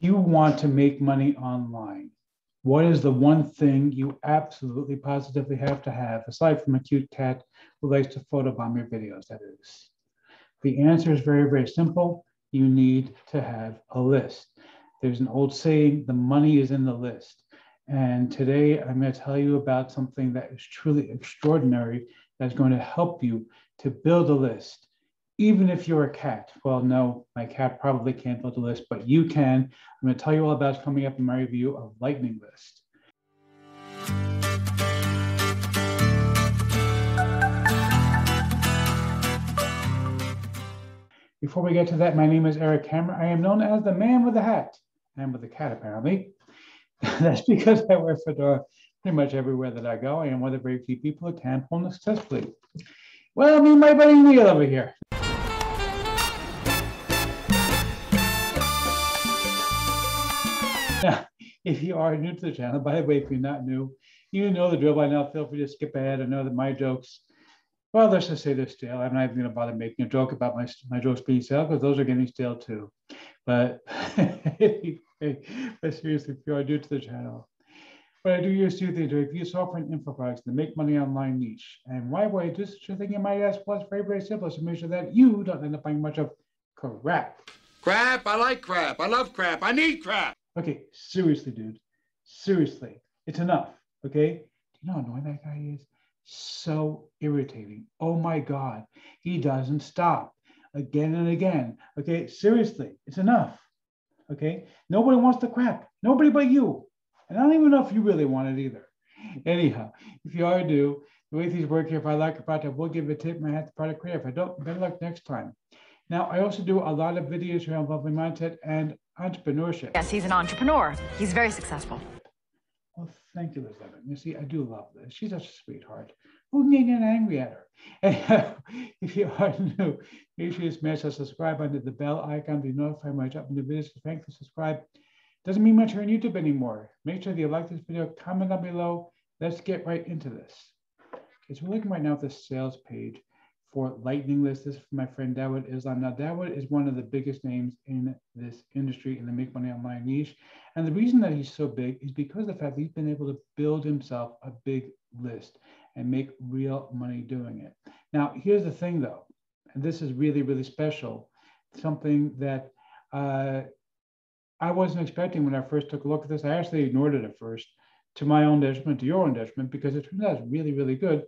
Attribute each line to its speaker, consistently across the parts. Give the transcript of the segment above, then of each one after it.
Speaker 1: You want to make money online. What is the one thing you absolutely positively have to have, aside from a cute cat who likes to photobomb your videos, that is? The answer is very, very simple. You need to have a list. There's an old saying, the money is in the list. And today I'm going to tell you about something that is truly extraordinary that's going to help you to build a list. Even if you're a cat. Well, no, my cat probably can't build a list, but you can. I'm going to tell you all about it coming up in my review of Lightning List. Before we get to that, my name is Eric Hammer. I am known as the man with the hat, and with the cat, apparently. That's because I wear fedora pretty much everywhere that I go. I am one of the very few people who can pull successfully. Well, me and my buddy Neil over here. Now, if you are new to the channel, by the way, if you're not new, you know the drill by now. Feel free to skip ahead. I know that my jokes, well, let's just say they're stale. I'm not even going to bother making a joke about my jokes being stale because those are getting stale too. But, but seriously, if you are new to the channel, what I do here is two things: to review software and info products to make money online niche. And why would I do such a thing, you might ask? Well, it's very, very simple. To make sure that you don't end up buying much of crap.
Speaker 2: Crap? I like crap. I love crap. I need crap.
Speaker 1: Okay, seriously, dude. Seriously. It's enough, okay? Do you know how annoying that guy is? So irritating. Oh my God. He doesn't stop again and again. Okay, seriously, it's enough. Okay? Nobody wants the crap. Nobody but you. And I don't even know if you really want it either. Anyhow, if you are new, the way things work here, if I like a product, I will give a tip. I have the product creator. If I don't, better luck next time. Now, I also do a lot of videos around money mindset and entrepreneurship.
Speaker 3: Yes, he's an entrepreneur. He's very successful.
Speaker 1: Well, thank you, Elizabeth. You see, I do love this. She's such a sweetheart. Who can get angry at her? And if you are new, make sure you smash the subscribe button, the bell icon to be notified when I drop new videos. Thanks for subscribe. Doesn't mean much here on YouTube anymore. Make sure that you like this video, comment down below. Let's get right into this. Okay, so we're looking right now at the sales page for Lightning List. This is from my friend Dawood Islam. Now, Dawood is one of the biggest names in this industry in the make money online niche. And the reason that he's so big is because of the fact that he's been able to build himself a big list and make real money doing it. Now, here's the thing though, and this is really, really special, something that I wasn't expecting when I first took a look at this. I actually ignored it at first, to my own detriment, to your own detriment, because it turns out it's really, really good.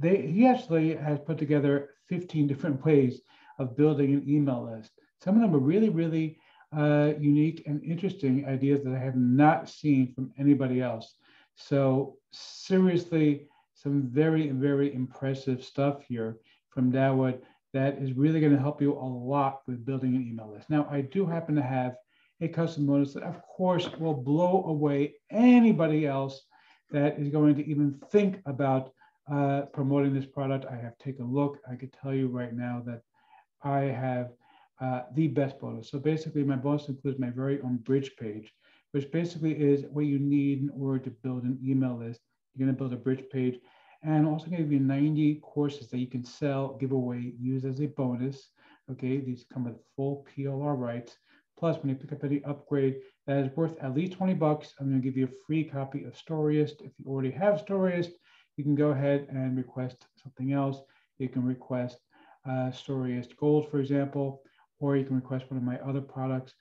Speaker 1: He actually has put together 15 different ways of building an email list. Some of them are really, really unique and interesting ideas that I have not seen from anybody else. So seriously, some very, very impressive stuff here from Dawood that is really going to help you a lot with building an email list. Now, I do happen to have a custom bonus that, of course, will blow away anybody else that is going to even think about promoting this product. I have taken a look. I could tell you right now that I have the best bonus. So basically, my bonus includes my very own bridge page, which basically is what you need in order to build an email list. You're going to build a bridge page, and I'm also going to give you 90 courses that you can sell, give away, use as a bonus. Okay, these come with full PLR rights. Plus, when you pick up any upgrade that is worth at least 20 bucks, I'm going to give you a free copy of Storiist. If you already have Storiist, you can go ahead and request something else. You can request Storiist Gold, for example, or you can request one of my other products.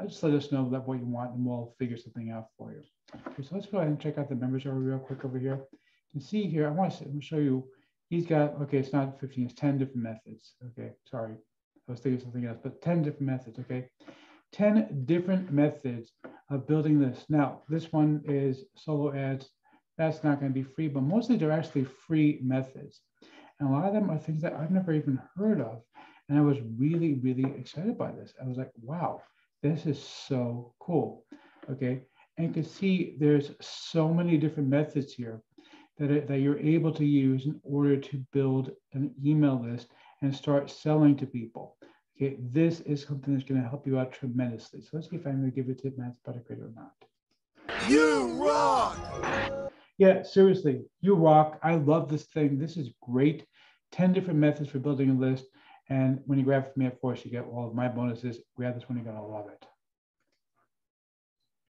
Speaker 1: Just let us know that what you want, and we'll figure something out for you. Okay, so let's go ahead and check out the members area real quick over here. You can see here, I want to show you, he's got, okay, it's not 15, it's 10 different methods. Okay, sorry, I was thinking of something else, but 10 different methods, okay? 10 different methods of building this. Now, this one is solo ads. That's not going to be free, but mostly they're actually free methods. And a lot of them are things that I've never even heard of. And I was really, really excited by this. I was like, wow, this is so cool. Okay. And you can see there's so many different methods here that you're able to use in order to build an email list and start selling to people. Okay. This is something that's going to help you out tremendously. So let's see if I'm going to give it to Matt's product creator or not.
Speaker 2: You rock!
Speaker 1: Yeah, seriously, you rock. I love this thing. This is great. 10 different methods for building a list. And when you grab it from me, of course, you get all of my bonuses. Grab this one, you're going to love it.